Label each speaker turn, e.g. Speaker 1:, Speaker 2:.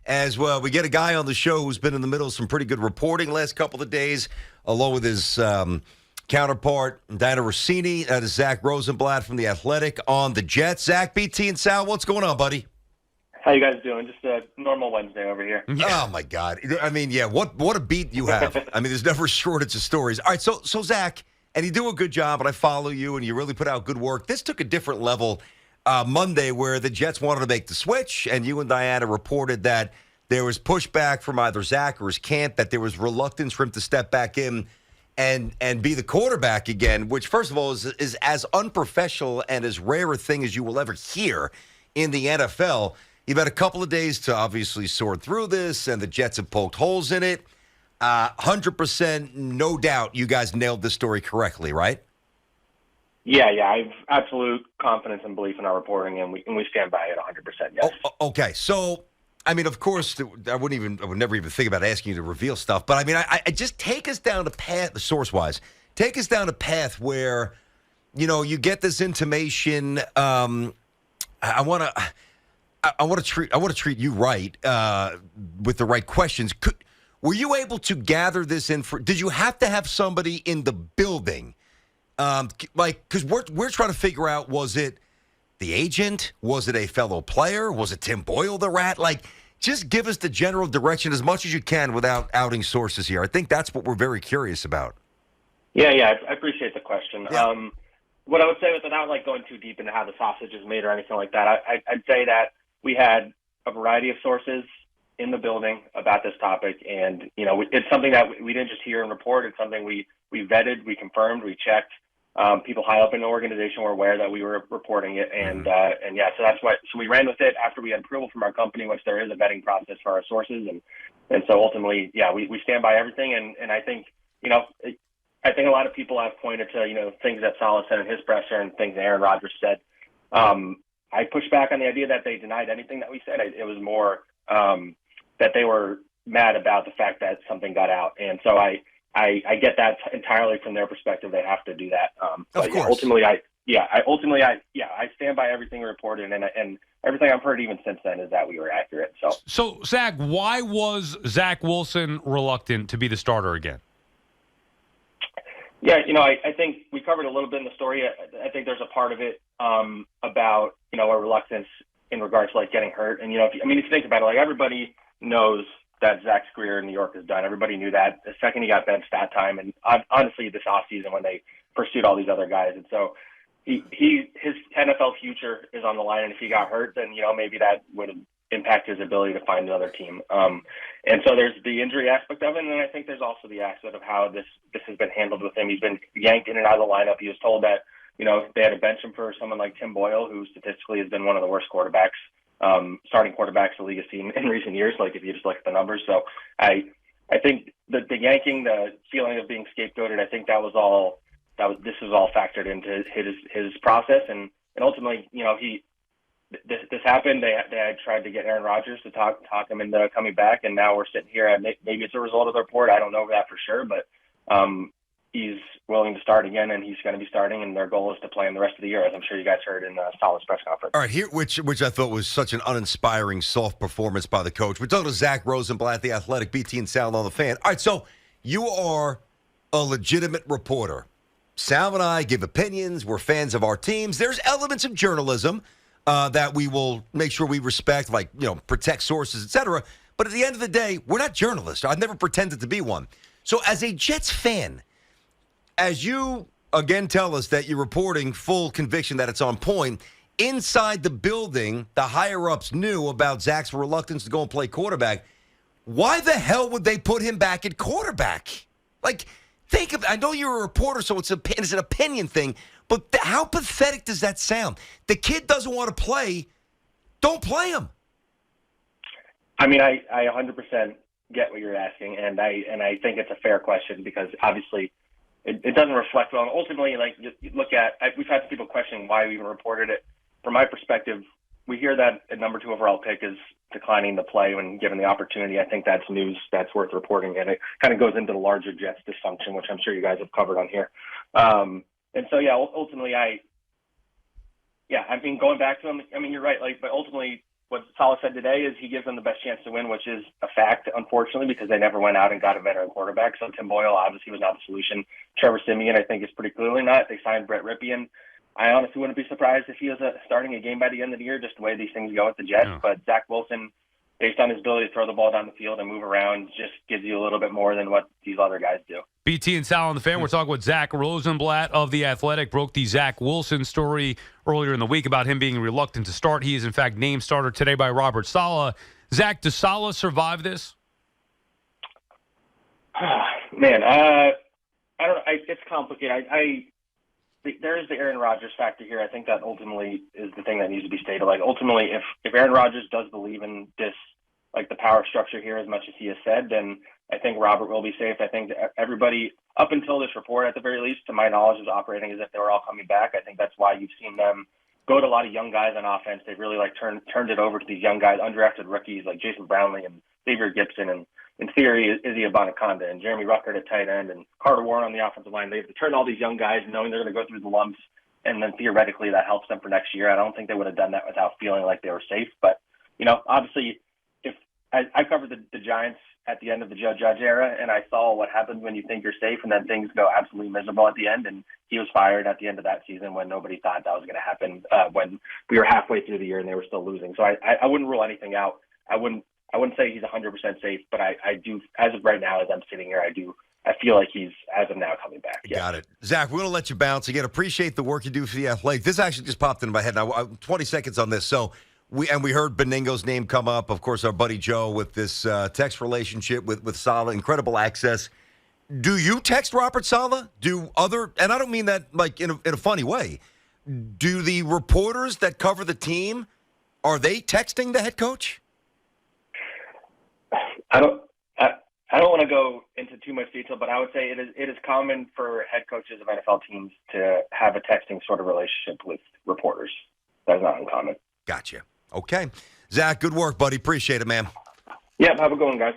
Speaker 1: as well. We get a guy on the show who's been in the middle of some pretty good reporting last couple of days, along with his counterpart, Diana Rossini. That is Zack Rosenblatt from The Athletic on the Jets. Zach, BT, and Sal, what's going on, buddy?
Speaker 2: How you guys doing? Just a normal Wednesday over here.
Speaker 1: Oh, my God. I mean, yeah, what a beat you have. I mean, there's never a shortage of stories. All right, so Zach, and you do a good job, and I follow you, and you really put out good work. This took a different level Monday where the Jets wanted to make the switch, and you and Diana reported that there was pushback from either Zach or his camp, that there was reluctance for him to step back in and be the quarterback again, which, first of all, is as unprofessional and as rare a thing as you will ever hear in the NFL. You've had a couple of days to obviously sort through this, and the Jets have poked holes in it. 100%, no doubt, you guys nailed this story correctly, right?
Speaker 2: Yeah, I have absolute confidence and belief in our reporting, and we stand by it 100%. Yes.
Speaker 1: Okay, so I mean, of course, I would never even think about asking you to reveal stuff, but I mean, I just take us down a path, source-wise, take us down a path where, you get this intimation. I want to treat you right with the right questions. Were you able to gather this info? Did you have to have somebody in the building? Because we're trying to figure out, was it the agent? Was it a fellow player? Was it Tim Boyle, the rat? Just give us the general direction as much as you can without outing sources here. I think that's what we're very curious about.
Speaker 2: Yeah, I appreciate the question. Yeah. What I would say, without going too deep into how the sausage is made or anything like that, I'd say that we had a variety of sources in the building about this topic, and it's something that we didn't just hear and report. It's something we vetted, we confirmed, we checked. People high up in the organization were aware that we were reporting it, and so that's why. So we ran with it after we had approval from our company, which there is a vetting process for our sources, and so ultimately, we stand by everything, and I think I think a lot of people have pointed to things that Saleh said in his presser and things Aaron Rodgers said. I pushed back on the idea that they denied anything that we said. It was more that they were mad about the fact that something got out, and so I get that entirely from their perspective. They have to do that.
Speaker 1: Of course.
Speaker 2: Ultimately, I stand by everything we reported, and everything I've heard even since then is that we were accurate.
Speaker 3: So Zach, why was Zack Wilson reluctant to be the starter again?
Speaker 2: Yeah, I think we covered a little bit in the story. I think there's a part of it about a reluctance in regards to getting hurt, and if you think about it, everybody knows that Zach's career in New York is done. Everybody knew that the second he got benched that time, and honestly this offseason when they pursued all these other guys. And so his NFL future is on the line, and if he got hurt, then maybe that would impact his ability to find another team. And so there's the injury aspect of it, and then I think there's also the aspect of how this has been handled with him. He's been yanked in and out of the lineup. He was told that they had to bench him for someone like Tim Boyle, who statistically has been one of the worst quarterbacks. Starting quarterbacks the league has seen in recent years, if you just look at the numbers. So I think the yanking, the feeling of being scapegoated, I think this was all factored into his process, and ultimately, this happened. They had tried to get Aaron Rodgers to talk him into coming back, and now we're sitting here, and maybe it's a result of the report. I don't know that for sure, but he's willing to start again, and he's going to be starting, and their goal is to play him the rest of the year, as I'm sure you guys heard in Saleh's press conference.
Speaker 1: All right, here, which I thought was such an uninspiring, soft performance by the coach. We're talking to Zack Rosenblatt, The Athletic, BT and Sal on the Fan. All right, so you are a legitimate reporter. Sal and I give opinions. We're fans of our teams. There's elements of journalism that we will make sure we respect, protect sources, etc. But at the end of the day, we're not journalists. I've never pretended to be one. So as a Jets fan, as you, again, tell us that you're reporting full conviction that it's on point, inside the building, the higher-ups knew about Zach's reluctance to go and play quarterback. Why the hell would they put him back at quarterback? I know you're a reporter, so it's an opinion thing, but how pathetic does that sound? The kid doesn't want to play. Don't play him.
Speaker 2: I mean, I 100% get what you're asking, and I think it's a fair question because obviously – It doesn't reflect well. And ultimately, you look at, we've had people questioning why we even reported it. From my perspective, we hear that a number 2 overall pick is declining to play when given the opportunity. I think that's news that's worth reporting, and it kind of goes into the larger Jets dysfunction, which I'm sure you guys have covered on here. And so, ultimately, going back to him, you're right. But ultimately, what Saleh said today is he gives them the best chance to win, which is a fact, unfortunately, because they never went out and got a veteran quarterback. So Tim Boyle obviously was not the solution. Trevor Siemian, I think, is pretty clearly not. They signed Brett Ripien. I honestly wouldn't be surprised if he was starting a game by the end of the year, just the way these things go with the Jets.
Speaker 3: Yeah.
Speaker 2: But Zach Wilson, based on his ability to throw the ball down the field and move around, just gives you a little bit more than what these other guys do.
Speaker 3: BT and Sal on the Fan. We're talking with Zack Rosenblatt of The Athletic. Broke the Zach Wilson story earlier in the week about him being reluctant to start. He is, in fact, named starter today by Robert Saleh. Zach, does Saleh survive this?
Speaker 2: Man, I don't. It's complicated. There is the Aaron Rodgers factor here. I think that ultimately is the thing that needs to be stated. Like, ultimately, if Aaron Rodgers does believe in this, like the power structure here as much as he has said, then I think Robert will be safe. I think everybody, up until this report, at the very least, to my knowledge, was operating as if they were all coming back. I think that's why you've seen them go to a lot of young guys on offense. They've really turned it over to these young guys, undrafted rookies like Jason Brownlee and Xavier Gibson, and in theory, Izzy Abanaconda and Jeremy Ruckert at tight end and Carter Warren on the offensive line. They've turned all these young guys knowing they're going to go through the lumps, and then theoretically that helps them for next year. I don't think they would have done that without feeling like they were safe. But, obviously, if I covered the Giants at the end of the Joe Judge era, and I saw what happens when you think you're safe and then things go absolutely miserable at the end, and he was fired at the end of that season when nobody thought that was going to happen when we were halfway through the year and they were still losing. So I wouldn't rule anything out. I wouldn't say he's 100% safe, but I do, as of right now, as I'm sitting here, I feel like he's, as of now, coming back. Yeah.
Speaker 1: Got it. Zach, we're going to let you bounce. Again, appreciate the work you do for the Athletic. This actually just popped into my head. Now, 20 seconds on this. So, we heard Beningo's name come up. Of course, our buddy Joe with this text relationship with Saleh, incredible access. Do you text Robert Saleh? And I don't mean that like in a funny way. Do the reporters that cover the team, are they texting the head coach?
Speaker 2: I don't want to go into too much detail, but I would say it is common for head coaches of NFL teams to have a texting sort of relationship with reporters. That's not uncommon.
Speaker 1: Gotcha. Okay. Zach, good work, buddy. Appreciate it, man.
Speaker 2: Yeah, have a good one, guys.